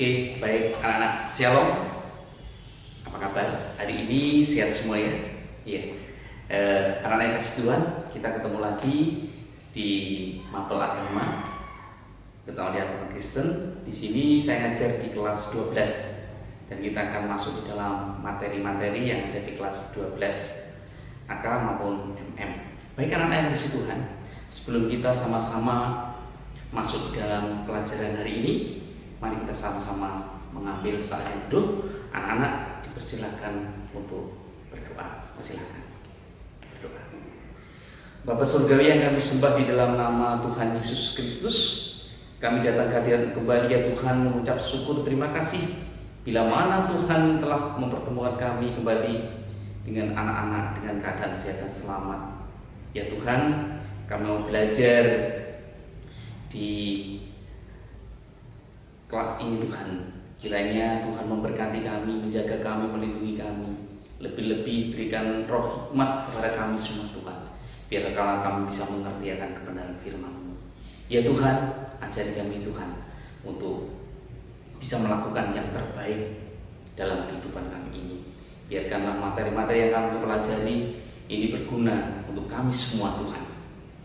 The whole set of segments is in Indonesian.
Oke, baik anak-anak, Shalom. Apa kabar? Hari ini sehat semua ya? Iya. Anak-anak yang kasih Tuhan, kita ketemu lagi di Mapel Agama, terutama di agama Kristen. Di sini saya ngajar di kelas 12 dan kita akan masuk di dalam materi-materi yang ada di kelas 12 AK maupun MM. Baik anak-anak yang kasih Tuhan, sebelum kita sama-sama masuk di dalam pelajaran hari ini, mari kita sama-sama mengambil saat yang teduh. Anak-anak dipersilakan untuk berdoa. Silakan berdoa. Bapa Surgawi yang kami sembah di dalam nama Tuhan Yesus Kristus, kami datang ke hadirat kembali ya Tuhan, mengucap syukur terima kasih bila mana Tuhan telah mempertemukan kami kembali dengan anak-anak dengan keadaan sehat dan selamat. Ya Tuhan, kami mau belajar di kelas ini Tuhan. Kiranya Tuhan memberkati kami, menjaga kami, melindungi kami. Lebih-lebih berikan roh hikmat kepada kami semua Tuhan. Biar kalau kami bisa mengerti akan kebenaran firman-Mu. Ya Tuhan, ajari kami Tuhan untuk bisa melakukan yang terbaik dalam kehidupan kami ini. Biarkanlah materi-materi yang kami pelajari ini berguna untuk kami semua Tuhan.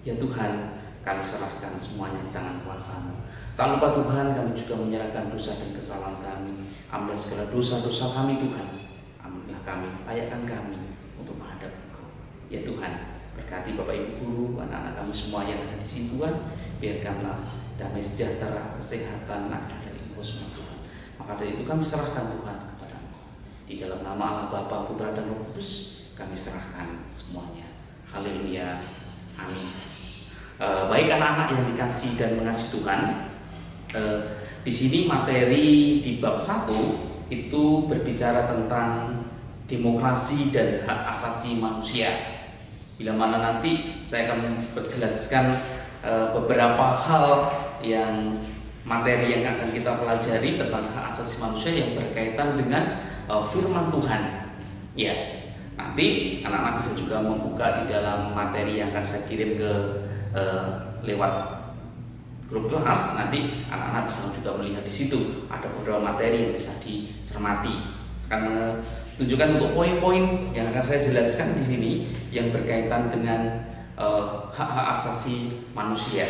Ya Tuhan, kami serahkan semuanya di tangan kuasa-Mu. Tak lupa Tuhan, kami juga menyerahkan dosa dan kesalahan kami. Ambil segala dosa-dosa kami Tuhan. Ambillah kami, layakkan kami untuk menghadap Engkau. Ya Tuhan, berkati Bapak Ibu Guru, anak-anak kami semua yang ada di sini Tuhan. Biarkanlah damai sejahtera, kesehatan ada dari Engkau semua Tuhan. Maka dari itu kami serahkan Tuhan kepada Engkau. Di dalam nama Allah Bapa, Putra dan Roh Kudus, kami serahkan semuanya. Haleluya. Amin. Baik anak-anak yang dikasih dan mengasihi Tuhan, di sini materi di bab 1 itu berbicara tentang demokrasi dan hak asasi manusia. Bila mana nanti saya akan berjelaskan beberapa hal yang materi yang akan kita pelajari tentang hak asasi manusia yang berkaitan dengan firman Tuhan. Ya, nanti anak-anak bisa juga membuka di dalam materi yang akan saya kirim ke lewat grup kelas. Nanti anak-anak bisa juga melihat di situ ada beberapa materi yang bisa dicermati. Akan menunjukkan untuk poin-poin yang akan saya jelaskan di sini yang berkaitan dengan hak-hak asasi manusia.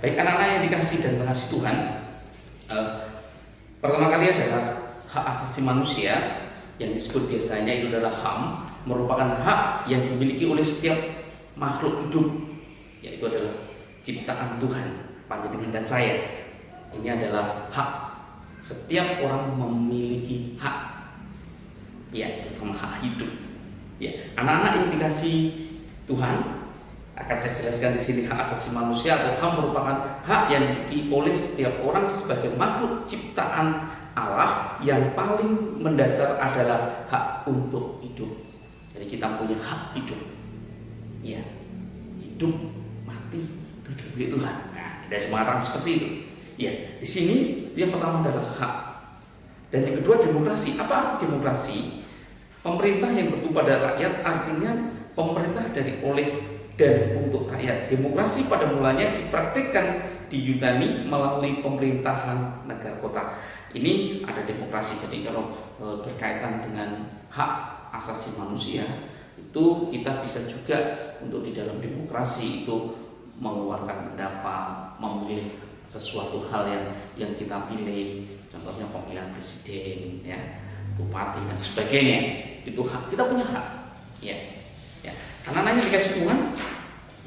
Baik anak-anak yang dikasih dan mengasihi Tuhan, pertama kali adalah hak asasi manusia yang disebut biasanya itu adalah HAM, merupakan hak yang dimiliki oleh setiap makhluk hidup, yaitu adalah ciptaan Tuhan, panjenengan dan saya. Ini adalah hak. Setiap orang memiliki hak, ya, terutama hak hidup. Ya, anak-anak yang dikasih Tuhan, akan saya jelaskan di sini hak asasi manusia atau HAM merupakan hak yang dimiliki oleh setiap orang sebagai makhluk ciptaan Allah. Yang paling mendasar adalah hak untuk hidup. Jadi kita punya hak hidup. Ya, hidup mati itu dari Tuhan. Nah, ada semarang seperti itu. Ya, di sini yang pertama adalah hak. Dan yang kedua demokrasi. Apa arti demokrasi? Pemerintah yang bertumpu pada rakyat, artinya pemerintah dari, oleh, dan untuk rakyat. Demokrasi pada mulanya dipraktikkan di Yunani melalui pemerintahan negara kota. Ini ada demokrasi. Jadi kalau berkaitan dengan hak asasi manusia, itu kita bisa juga untuk di dalam demokrasi itu mengeluarkan pendapat, memilih sesuatu hal yang kita pilih, contohnya pemilihan presiden, ya, bupati dan sebagainya. Itu hak, kita punya hak. Ya, ya. Anak-anak yang dikasih Tuhan,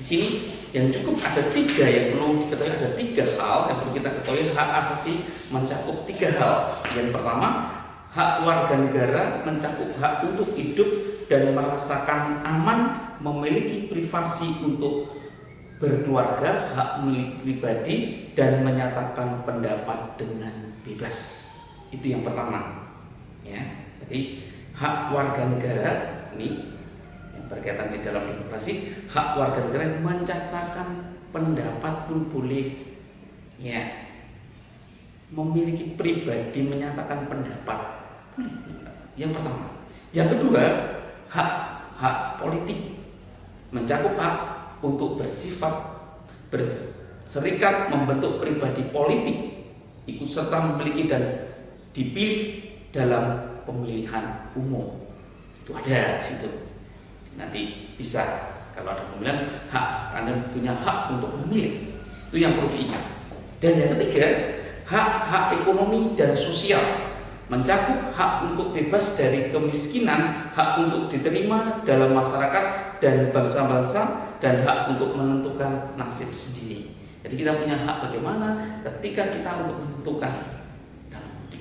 di sini yang cukup ada 3 yang perlu diketahui, ada 3 hal yang perlu kita ketahui. Hak asasi mencakup 3 hal. Yang pertama, hak warga negara mencakup hak untuk hidup dan merasakan aman, memiliki privasi untuk berkeluarga, hak milik pribadi, dan menyatakan pendapat dengan bebas. Itu yang pertama. Ya, jadi hak warga negara ini yang berkaitan di dalam demokrasi, hak warga negara menyatakan pendapat pun boleh. Ya, memiliki pribadi, menyatakan pendapat boleh. Yang pertama. Yang kedua, hak politik mencakup hak untuk bersifat, berserikat, membentuk pribadi politik, ikut serta memiliki dan dipilih dalam pemilihan umum. Itu ada di situ. Nanti bisa kalau ada pemilihan hak, Anda punya hak untuk memilih. Itu yang perlu diingat. Dan yang ketiga, hak-hak ekonomi dan sosial mencakup hak untuk bebas dari kemiskinan, hak untuk diterima dalam masyarakat dan bangsa-bangsa, dan hak untuk menentukan nasib sendiri. Jadi kita punya hak bagaimana ketika kita untuk menentukan.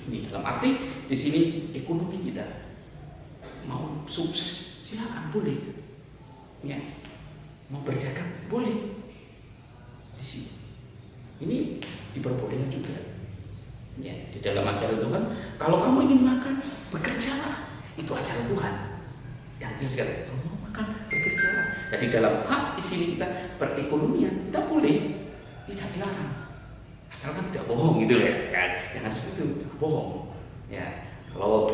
Dalam arti di sini ekonomi kita mau sukses silakan, boleh. Ya, mau berdagang boleh. Di sini ini diperbolehkan juga. Ya, di dalam ajaran Tuhan, kalau kamu ingin makan, bekerjalah. Itu ajaran Tuhan. Yang jelas sekali, kalau mau makan, bekerjalah. Jadi dalam hak di sini kita perekonomian, kita boleh, tidak dilarang. Asalkan tidak bohong gitu ya. Jangan itu tidak bohong. Ya, kalau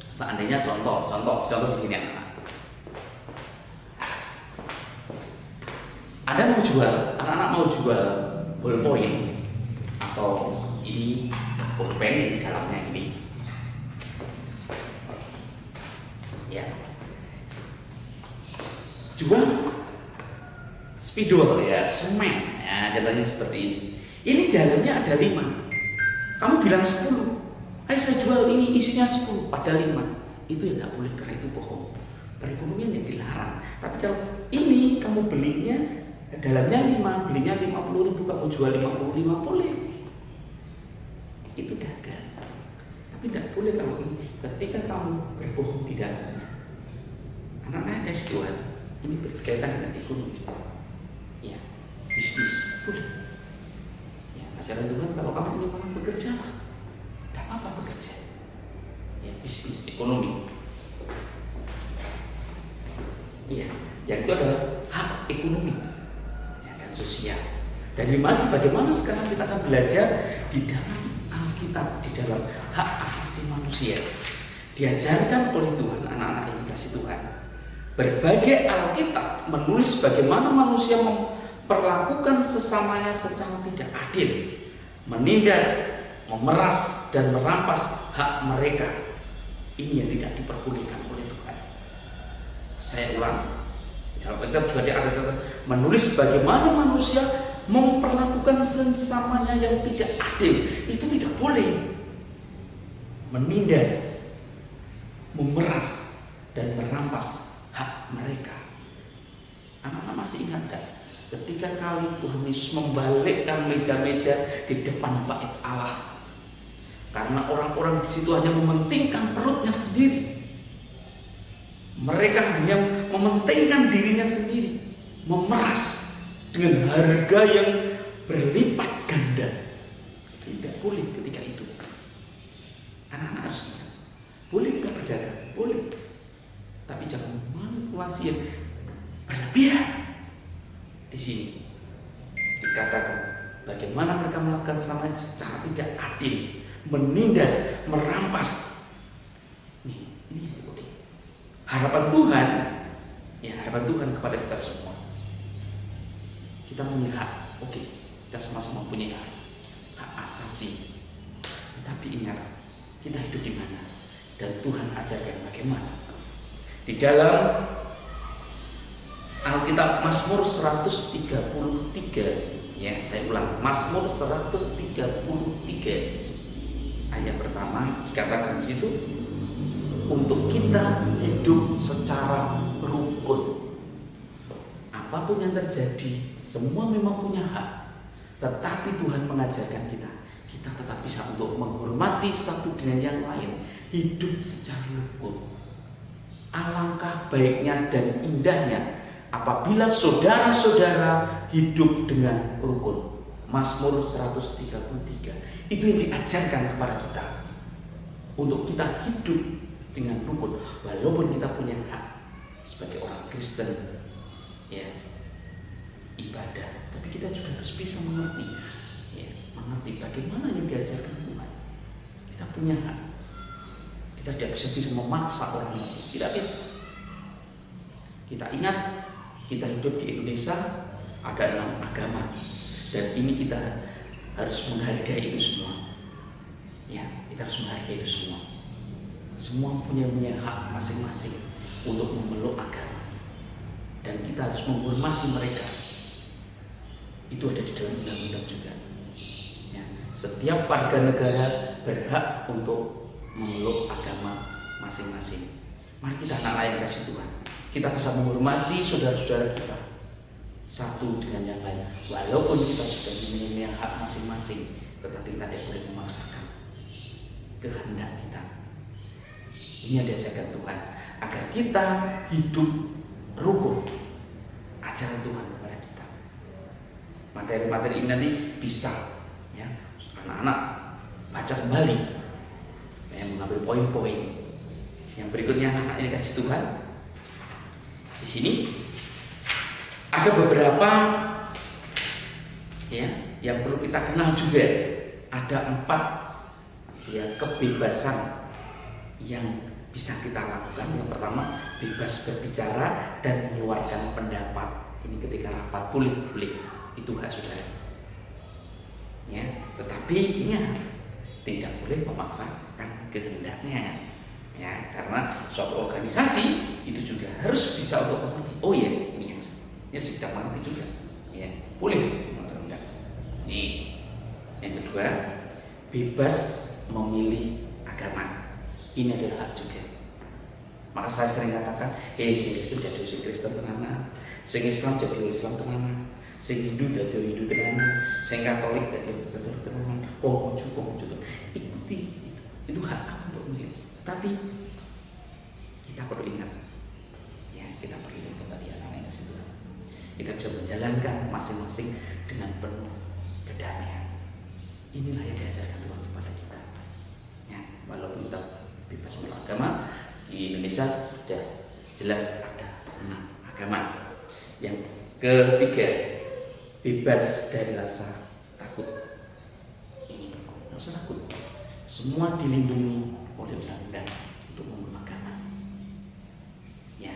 seandainya contoh di sini anak-anak. Ada mau jual, anak-anak mau jual ballpoint atau ini pulpen di dalamnya ini, ya, jual spidol ya, semen, ya, contohnya seperti ini. Ini dalamnya ada 5, kamu bilang 10, ayo saya jual ini isinya 10, ada 5, itu ya nggak boleh karena itu bohong. Perekonomian yang dilarang. Tapi kalau ini kamu belinya dalamnya 5, belinya 50.000, kamu jual 55, boleh. Itu dagang. Tapi tidak boleh kalau ini ketika kamu berbohong di dalamnya. Anak-anak kasih Tuhan, ini berkaitan dengan ekonomi. Ya, bisnis boleh. Ya, ajaran Tuhan kalau kamu ingin makan, bekerja lah. Tidak apa-apa bekerja. Ya, bisnis, ekonomi. Ya, yang itu adalah hak ekonomi ya, dan sosial. Dan bagaimana sekarang kita akan belajar di dalam Alkitab, di dalam hak asasi manusia. Diajarkan oleh Tuhan, anak-anak yang dikasih Tuhan. Berbagai Alkitab menulis bagaimana manusia memperlakukan sesamanya secara tidak adil, menindas, memeras, dan merampas hak mereka. Ini yang tidak diperbolehkan oleh Tuhan. Saya ulang, dalam Alkitab juga ada menulis bagaimana manusia memperlakukan sesamanya yang tidak adil. Itu tidak boleh. Menindas, memeras, dan merampas hak mereka. Anak-anak masih ingat kan? Ketika kali Tuhan Yesus membalikkan meja-meja di depan bait Allah, karena orang-orang di situ hanya mementingkan perutnya sendiri. Mereka hanya mementingkan dirinya sendiri, memeras dengan harga yang berlipat ganda. Itu tidak boleh ketika itu. Anak-anak harus ingat, boleh kita berdagang, boleh, tapi jangan manipulasi yang berlebihan. Di sini dikatakan bagaimana mereka melakukan sama secara tidak adil, menindas, merampas. Ini yang boleh. Harapan Tuhan, ya harapan Tuhan kepada kita semua. Kita punya hak, oke, kita sama-sama punya hak asasi. Tapi ingat, kita hidup di mana? Dan Tuhan ajarkan bagaimana. Di dalam Alkitab Mazmur 133, ya saya ulang, Mazmur 133 ayat pertama dikatakan di situ, untuk kita hidup secara rukun. Apapun yang terjadi, semua memang punya hak, tetapi Tuhan mengajarkan kita tetap bisa untuk menghormati satu dengan yang lain, hidup secara rukun. Alangkah baiknya dan indahnya apabila saudara-saudara hidup dengan rukun. Mazmur 133. Itu yang diajarkan kepada kita, untuk kita hidup dengan rukun. Walaupun kita punya hak sebagai orang Kristen, ya, ibadah, tapi kita juga harus bisa mengerti, ya, mengerti bagaimana yang diajarkan Tuhan. Kita punya hak. Kita tidak bisa memaksa orang lain, tidak bisa. Kita ingat, kita hidup di Indonesia ada 6 agama, dan ini kita harus menghargai itu semua. Ya, kita harus menghargai itu semua. Semua punya hak masing-masing untuk memeluk agama, dan kita harus menghormati mereka. Itu ada di dalam undang-undang juga. Ya, setiap warga negara berhak untuk memeluk agama masing-masing. Mari kita anak-anak yang kasih Tuhan, kita bisa menghormati saudara-saudara kita satu dengan yang lain, walaupun kita sudah memiliki hak masing-masing, tetapi kita tidak boleh memaksakan kehendak kita. Ini yang diajarkan Tuhan, agar kita hidup rukun ajaran Tuhan kepada kita. Materi-materi ini nanti bisa, ya, anak-anak baca kembali. Saya mengambil poin-poin. Yang berikutnya, anak-anak yang dikasih Tuhan, di sini ada beberapa, ya, yang perlu kita kenal juga. Ada 4, ya, kebebasan yang bisa kita lakukan. Yang pertama, bebas berbicara dan mengeluarkan pendapat. Ini ketika rapat boleh, itu hak saudara. Ya, tetapi ingat, tidak boleh memaksakan kehendaknya. Ya, karena suatu organisasi itu juga harus bisa untuk mengerti. Oh ya, ini harus kita mengerti juga. Ya, boleh mengendak. Ini yang kedua, bebas memilih agama. Ini adalah hak juga. Maka saya sering katakan, sing Kristen jadi sing Kristen tenanan, sing Islam jadi Islam tenanan, sing Hindu jadi Hindu tenanan, sing Katolik jadi Katolik tenanan. Konghucu. Ikuti itu hak aku untuk memilih. Tapi kita perlu ingat, ya, kita perlu ingat kembali anak-anak itu. Kita bisa menjalankan masing-masing dengan penuh kedamaian. Inilah yang diajarkan Tuhan kepada kita. Ya, walaupun kita bebas beragama, di Indonesia sudah jelas ada 6 agama. Yang ketiga, bebas dari rasa takut. Ini tidak usah takut. Semua dilindungi oleh undang-undang untuk memeluk agama. Ya,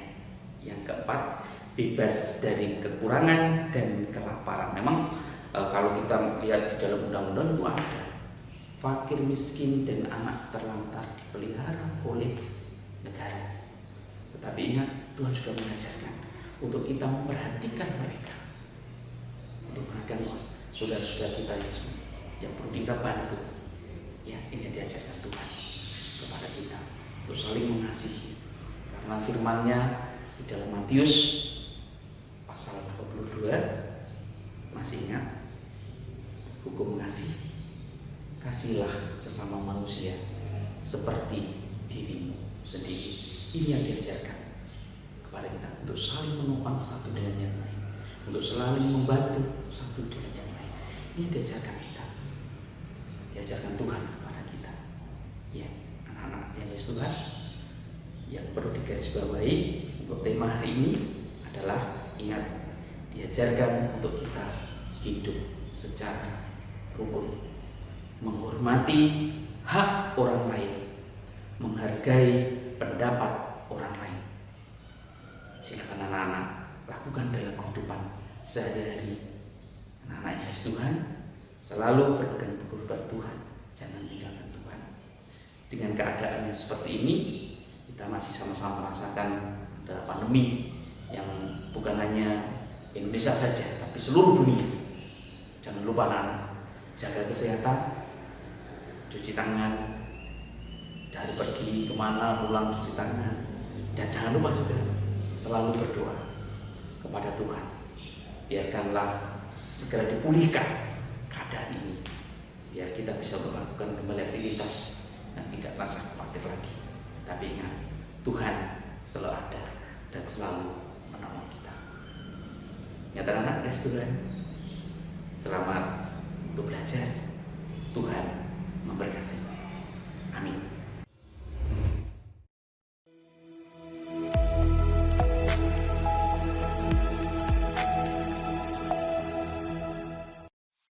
yang keempat, bebas dari kekurangan dan kelaparan. Memang kalau kita lihat di dalam undang-undang itu ada fakir, miskin, dan anak terlantar dipelihara oleh negara. Tetapi ingat, Tuhan juga mengajarkan untuk kita memperhatikan mereka, untuk perhatikan saudara-saudara kita yang perlu kita bantu. Ya, ini yang diajarkan Tuhan kepada kita untuk saling mengasihi. Karena firman-Nya di dalam Matius pasal 22, masih ingat hukum kasih? Kasihilah sesama manusia seperti dirimu sendiri. Ini yang diajarkan kepada kita, untuk saling menopang satu dengan yang lain, untuk selalu membantu satu dengan yang lain. Ini yang diajarkan kita, diajarkan Tuhan kepada kita. Ya, anak-anak yang Tuhan, yang perlu digarisbawahi untuk tema hari ini adalah, ingat, diajarkan untuk kita hidup secara rukun, menghormati hak orang lain, menghargai pendapat orang lain. Silakan anak-anak lakukan dalam kehidupan sehari-hari. Anak-anak yang kasih Tuhan, selalu berpegang teguh pada Tuhan, jangan tinggalkan Tuhan. Dengan keadaan yang seperti ini, kita masih sama-sama merasakan ada pandemi yang bukan hanya Indonesia saja, tapi seluruh dunia. Jangan lupa anak-anak, jaga kesehatan, cuci tangan, dari pergi kemana pulang cuci tangan, dan jangan lupa juga selalu berdoa kepada Tuhan. Biarkanlah segera dipulihkan keadaan ini, biar kita bisa melakukan kembali aktivitas dan tidak rasa khawatir lagi. Tapi ingat, Tuhan selalu ada dan selalu menolong kita. Ya anak-anak, Tuhan, selamat untuk belajar. Tuhan memberkati.